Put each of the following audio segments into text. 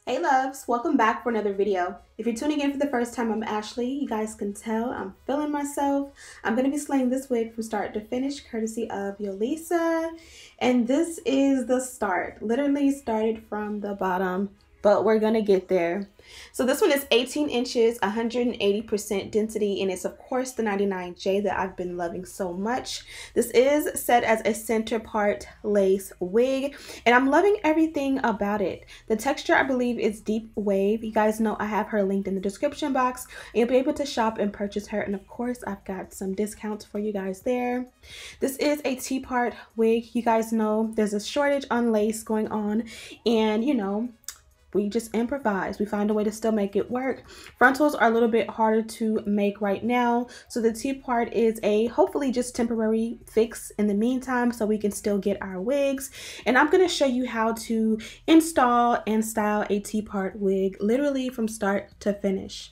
Hey loves, welcome back for another video. If you're tuning in for the first time, I'm Ashley. You guys can tell I'm feeling myself. I'm going to be slaying this wig from start to finish courtesy of Yolissa. And this is the start. Literally started from the bottom, but we're going to get there. So this one is 18 inches, 180% density, and it's of course the 99J that I've been loving so much. This is set as a center part lace wig, and I'm loving everything about it. The texture, I believe, is deep wave. You guys know I have her linked in the description box, and you'll be able to shop and purchase her, and of course I've got some discounts for you guys there. This is a T-part wig. You guys know there's a shortage on lace going on, and you know, we just improvise. We find a way to still make it work. Frontals are a little bit harder to make right now, so the T-part is a hopefully just temporary fix in the meantime so we can still get our wigs. And I'm going to show you how to install and style a T-part wig literally from start to finish.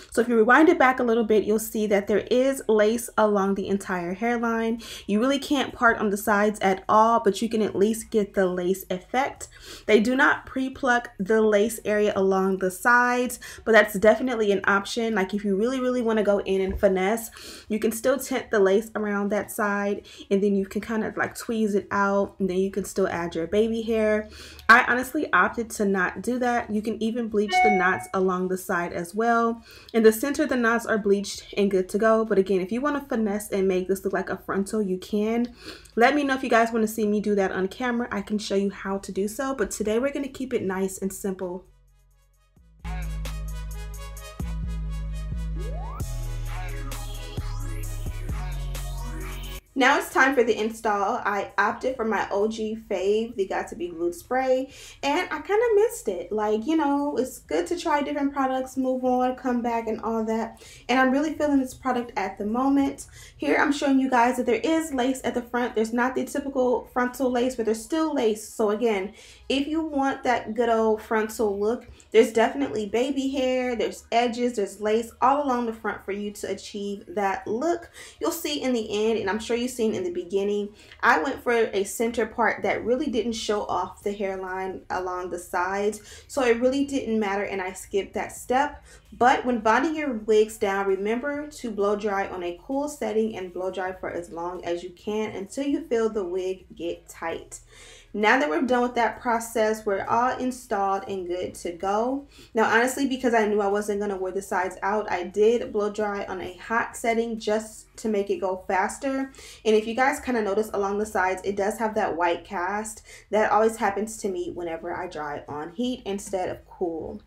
So if you rewind it back a little bit, you'll see that there is lace along the entire hairline. You really can't part on the sides at all, but you can at least get the lace effect. They do not pre-pluck the lace area along the sides, but that's definitely an option. Like if you really want to go in and finesse, you can still tint the lace around that side, and then you can kind of like tweeze it out, and then you can still add your baby hair. I honestly opted to not do that. You can even bleach the knots along the side as well. In the center, the knots are bleached and good to go. But again, if you want to finesse and make this look like a frontal, you can. Let me know if you guys want to see me do that on camera. I can show you how to do so. But today we're going to keep it nice and simple. Now it's time for the install. I opted for my OG fave, the Got to Be Glued spray, and I kind of missed it. Like, you know, it's good to try different products, move on, come back, and all that. And I'm really feeling this product at the moment. Here I'm showing you guys that there is lace at the front. There's not the typical frontal lace, but there's still lace. So again, if you want that good old frontal look, there's definitely baby hair, there's edges, there's lace all along the front for you to achieve that look. You'll see in the end, and I'm sure you've seen in the beginning, I went for a center part that really didn't show off the hairline along the sides, so it really didn't matter and I skipped that step. But when bonding your wigs down, remember to blow dry on a cool setting and blow dry for as long as you can until you feel the wig get tight. Now that we're done with that process, we're all installed and good to go. Now, honestly, because I knew I wasn't going to wear the sides out, I did blow dry on a hot setting just to make it go faster. And if you guys kind of notice along the sides, it does have that white cast. That always happens to me whenever I dry on heat instead of cool.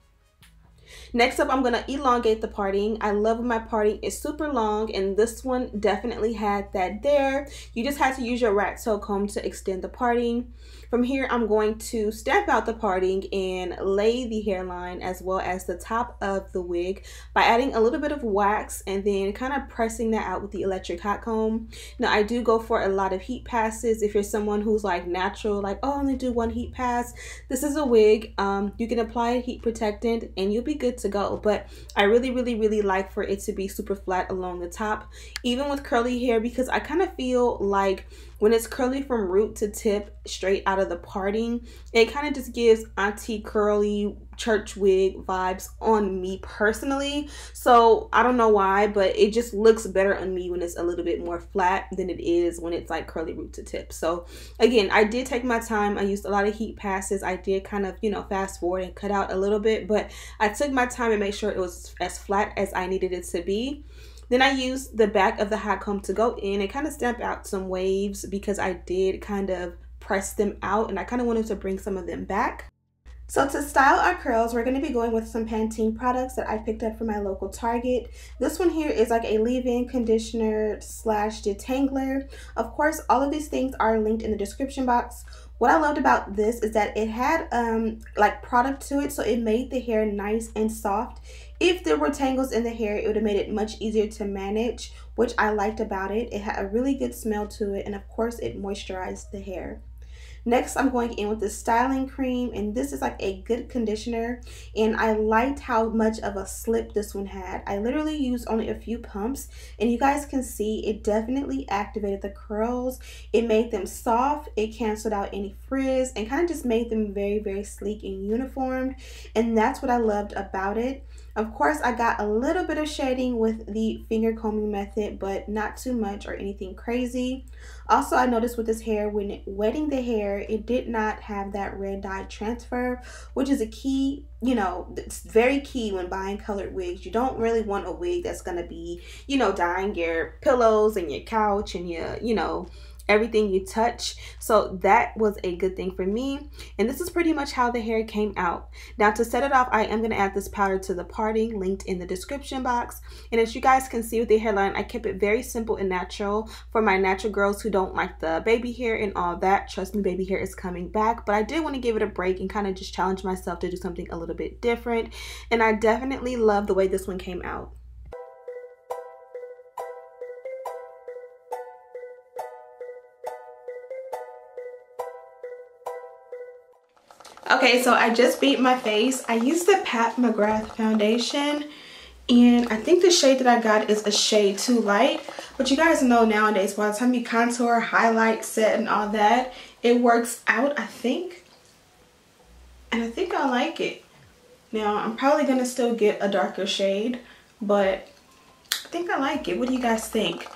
Next up, I'm going to elongate the parting. I love when my parting is super long, and this one definitely had that there. You just had to use your rat tail comb to extend the parting. From here, I'm going to stamp out the parting and lay the hairline as well as the top of the wig by adding a little bit of wax and then kind of pressing that out with the electric hot comb. Now, I do go for a lot of heat passes. If you're someone who's like natural, like, oh, I only do one heat pass, this is a wig. You can apply a heat protectant and you'll be good to go. But I really like for it to be super flat along the top, even with curly hair, because I kind of feel like when it's curly from root to tip straight out of the parting, it kind of just gives auntie curly church wig vibes on me personally. So I don't know why, but it just looks better on me when it's a little bit more flat than it is when it's like curly root to tip. So again, I did take my time. I used a lot of heat passes. I did kind of, you know, fast forward and cut out a little bit, but I took my time and made sure it was as flat as I needed it to be. Then I used the back of the hot comb to go in and kind of stamp out some waves because I did kind of press them out and I kind of wanted to bring some of them back. So to style our curls, we're going to be going with some Pantene products that I picked up from my local Target. This one here is like a leave-in conditioner slash detangler. Of course, all of these things are linked in the description box. What I loved about this is that it had like product to it, so it made the hair nice and soft. If there were tangles in the hair, it would have made it much easier to manage, which I liked about it. It had a really good smell to it, and of course, it moisturized the hair. Next, I'm going in with the styling cream, and this is like a good conditioner, and I liked how much of a slip this one had. I literally used only a few pumps, and you guys can see it definitely activated the curls. It made them soft, it canceled out any frizz, and kind of just made them very, very sleek and uniformed, and that's what I loved about it. Of course, I got a little bit of shading with the finger combing method, but not too much or anything crazy. Also, I noticed with this hair, when wetting the hair, it did not have that red dye transfer, which is a key, you know, it's very key when buying colored wigs. You don't really want a wig that's going to be, you know, dyeing your pillows and your couch and your, you know, everything you touch. So that was a good thing for me, and this is pretty much how the hair came out. Now, to set it off, I am going to add this powder to the parting, linked in the description box. And as you guys can see with the hairline, I kept it very simple and natural for my natural girls who don't like the baby hair and all that. Trust me, baby hair is coming back, but I did want to give it a break and kind of just challenge myself to do something a little bit different, and I definitely love the way this one came out. Okay, so I just beat my face. I used the Pat McGrath foundation, and I think the shade that I got is a shade too light. But you guys know nowadays, by the time you contour, highlight, set, and all that, it works out, I think. And I think I like it. Now, I'm probably going to still get a darker shade, but I think I like it. What do you guys think?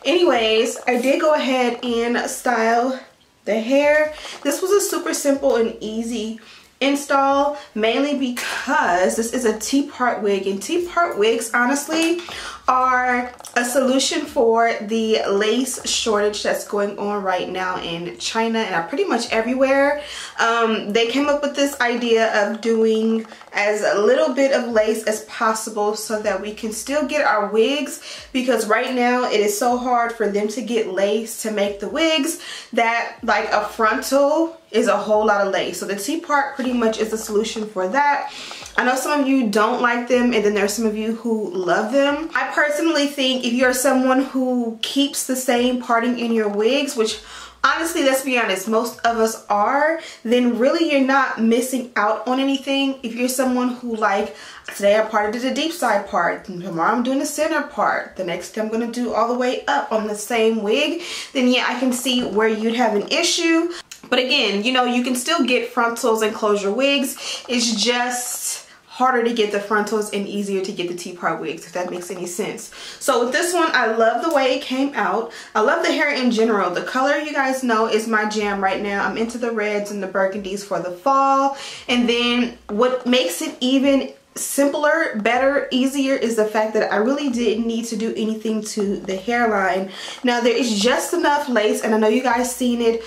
Anyways, I did go ahead and style the hair. This was a super simple and easy install, mainly because this is a T-part wig, and T-part wigs honestly are a solution for the lace shortage that's going on right now in China and pretty much everywhere. They came up with this idea of doing as little bit of lace as possible so that we can still get our wigs, because right now it is so hard for them to get lace to make the wigs that like a frontal is a whole lot of lace. So the T-part pretty much is the solution for that. I know some of you don't like them, and then there's some of you who love them. I personally think if you're someone who keeps the same parting in your wigs, which honestly, let's be honest, most of us are, then really you're not missing out on anything. If you're someone who, like, today I parted the deep side part, tomorrow I'm doing the center part, the next day I'm going to do all the way up on the same wig, then yeah, I can see where you'd have an issue. But again, you know, you can still get frontals and closure wigs. It's just harder to get the frontals and easier to get the T-part wigs, if that makes any sense. So with this one, I love the way it came out. I love the hair in general. The color, you guys know, is my jam right now. I'm into the reds and the burgundies for the fall. And then what makes it even simpler, better, easier is the fact that I really didn't need to do anything to the hairline. Now there is just enough lace, and I know you guys seen it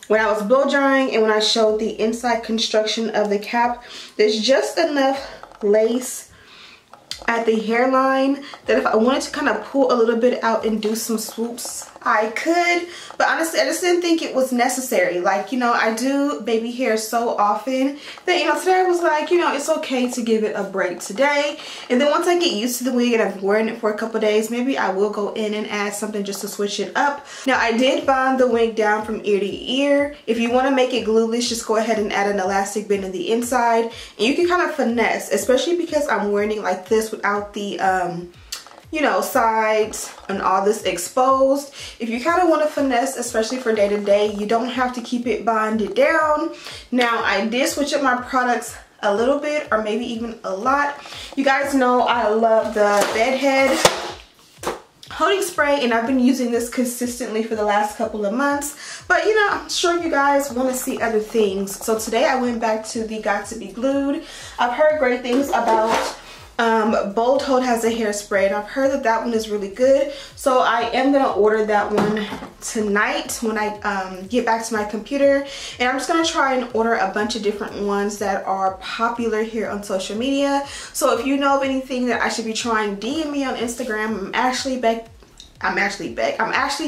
when I was blow drying and when I showed the inside construction of the cap. There's just enough lace at the hairline that if I wanted to kind of pull a little bit out and do some swoops, I could, but honestly I just didn't think it was necessary. Like, you know, I do baby hair so often that, you know, today I was like, you know, it's okay to give it a break today. And then once I get used to the wig and I've worn it for a couple days, maybe I will go in and add something just to switch it up. Now I did bond the wig down from ear to ear. If you want to make it glueless, just go ahead and add an elastic band in the inside, and you can kind of finesse, especially because I'm wearing it like this without the you know, sides and all this exposed. If you kind of want to finesse, especially for day to day, you don't have to keep it bonded down. Now I did switch up my products a little bit, or maybe even a lot. You guys know I love the Bedeck holding spray, and I've been using this consistently for the last couple of months, but you know, I'm sure you guys want to see other things. So today I went back to the Got to Be Glued. I've heard great things about Bold Hold has a hairspray, and I've heard that that one is really good, so I am gonna order that one tonight when I get back to my computer, and I'm just gonna try and order a bunch of different ones that are popular here on social media. So if you know of anything that I should be trying, DM me on Instagram. I'm actually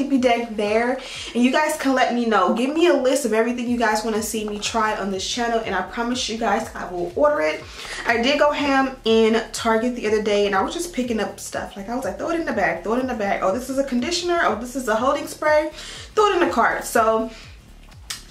Bedeck there, and you guys can let me know. Give me a list of everything you guys want to see me try on this channel, and I promise you guys I will order it. I did go ham in Target the other day, and I was just picking up stuff. Like, I was like, throw it in the bag, throw it in the bag. Oh, this is a conditioner. Oh, this is a holding spray. Throw it in the cart. So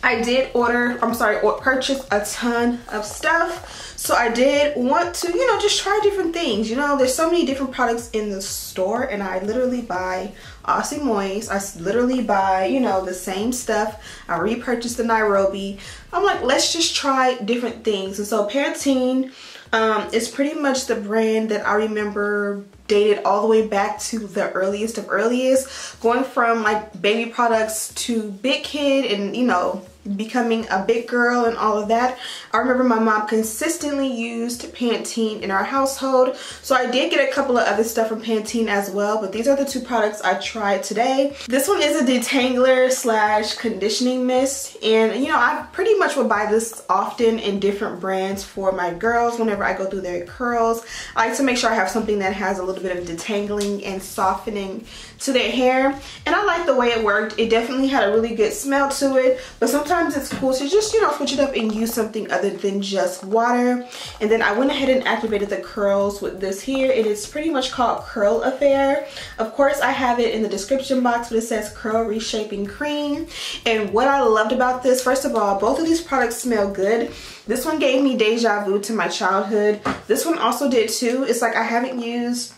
I did purchase a ton of stuff. So I did want to, you know, just try different things. You know, there's so many different products in the store, and I literally buy Aussie Moist. I literally buy, you know, the same stuff. I repurchased the Nairobi. I'm like, let's just try different things. And so Pantene is pretty much the brand that I remember dated all the way back to the earliest of earliest, going from like baby products to big kid and, you know, becoming a big girl and all of that. I remember my mom consistently used Pantene in our household, so I did get a couple of other stuff from Pantene as well, but these are the two products I tried today. This one is a detangler slash conditioning mist, and you know, I pretty much will buy this often in different brands for my girls whenever I go through their curls. I like to make sure I have something that has a little bit of detangling and softening to their hair, and I like the way it worked. It definitely had a really good smell to it, but sometimes it's cool to just, you know, switch it up and use something other than just water. And then I went ahead and activated the curls with this here, and it's pretty much called Curl Affair. Of course, I have it in the description box, but it says Curl Reshaping Cream. And what I loved about this, first of all, both of these products smell good. This one gave me deja vu to my childhood. This one also did too. It's like I haven't used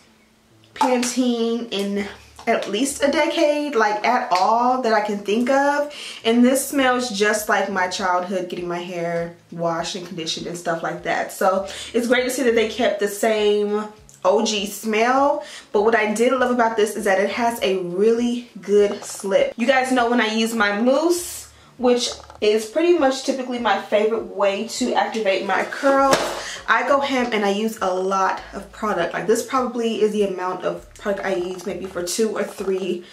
Pantene in at least a decade, like at all that I can think of, and this smells just like my childhood, getting my hair washed and conditioned and stuff like that. So it's great to see that they kept the same OG smell, but what I did love about this is that it has a really good slip. You guys know when I use my mousse, which is pretty much typically my favorite way to activate my curls, I go ham and I use a lot of product. Like this probably is the amount of product I use maybe for 2 or 3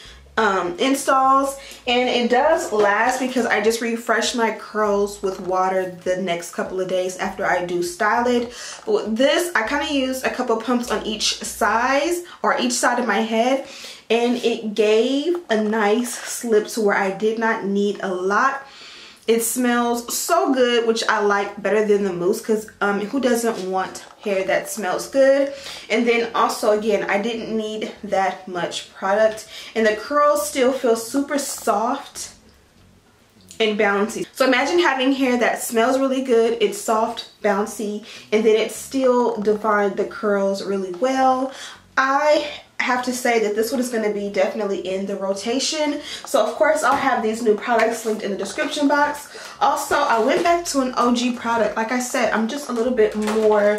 installs, and it does last because I just refresh my curls with water the next couple of days after I do style it. But with this, I kind of use a couple pumps on each side of my head, and it gave a nice slip to where I did not need a lot. It smells so good, which I like better than the mousse, because who doesn't want hair that smells good? And then also, again, I didn't need that much product, and the curls still feel super soft and bouncy. So imagine having hair that smells really good, it's soft, bouncy, and then it still defined the curls really well. I have to say that this one is going to be definitely in the rotation. So of course I'll have these new products linked in the description box. Also, I went back to an OG product. Like I said, I'm just a little bit more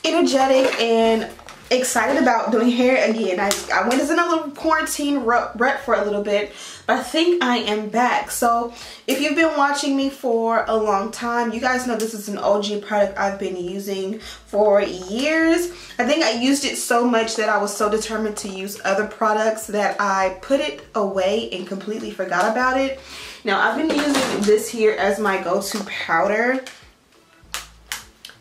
energetic and excited about doing hair again. I went in a little quarantine rut for a little bit, but I think I am back. So if you've been watching me for a long time, you guys know this is an OG product I've been using for years. I think I used it so much that I was so determined to use other products that I put it away and completely forgot about it. Now I've been using this here as my go-to powder,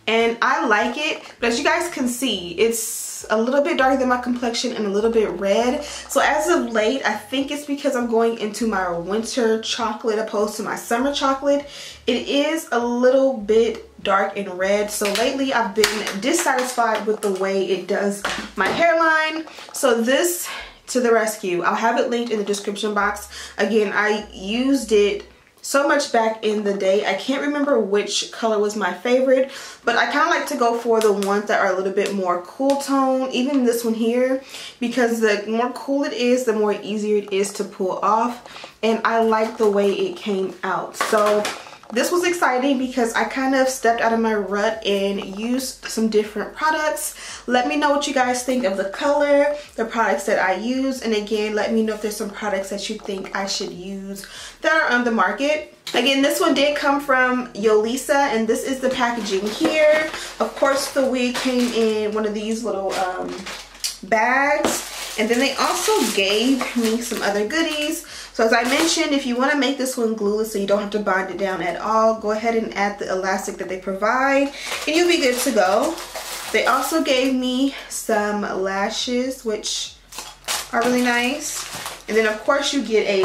and I like it, but as you guys can see, it's a little bit darker than my complexion and a little bit red. So as of late, I think it's because I'm going into my winter chocolate opposed to my summer chocolate. It is a little bit dark and red. So lately I've been dissatisfied with the way it does my hairline. So this to the rescue. I'll have it linked in the description box. Again, I used it so much back in the day. I can't remember which color was my favorite, but I kind of like to go for the ones that are a little bit more cool tone. Even this one here, because the more cool it is, the more easier it is to pull off, and I like the way it came out. So this was exciting because I kind of stepped out of my rut and used some different products. Let me know what you guys think of the color, the products that I use, and again, let me know if there's some products that you think I should use that are on the market. Again, this one did come from Yolissa, and this is the packaging here. Of course, the wig came in one of these little bags, and then they also gave me some other goodies. So as I mentioned, if you want to make this one glueless so you don't have to bind it down at all, go ahead and add the elastic that they provide and you'll be good to go. They also gave me some lashes, which are really nice. And then of course you get a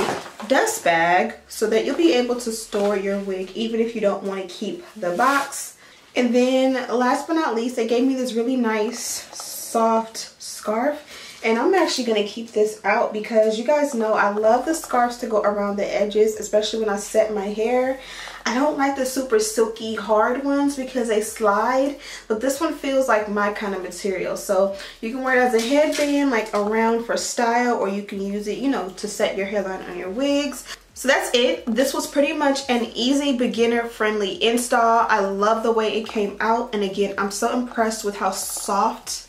dust bag so that you'll be able to store your wig even if you don't want to keep the box. And then last but not least, they gave me this really nice soft scarf. And I'm actually going to keep this out because you guys know I love the scarves to go around the edges, especially when I set my hair. I don't like the super silky hard ones because they slide, but this one feels like my kind of material. So you can wear it as a headband, like around for style, or you can use it, you know, to set your hairline on your wigs. So that's it. This was pretty much an easy beginner friendly install. I love the way it came out, and again, I'm so impressed with how soft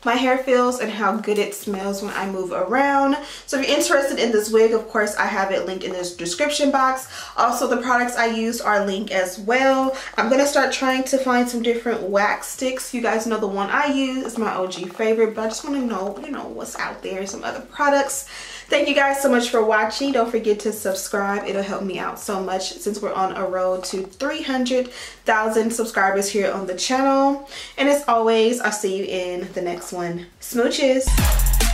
my hair feels and how good it smells when I move around. So if you're interested in this wig, of course I have it linked in this description box. Also, the products I used are linked as well. I'm gonna start trying to find some different wax sticks. You guys know the one I use is my OG favorite, but I just want to know, you know, what's out there, some other products. Thank you guys so much for watching. Don't forget to subscribe. It'll help me out so much since we're on a road to 300,000 subscribers here on the channel. And as always, I'll see you in the next one. Smooches.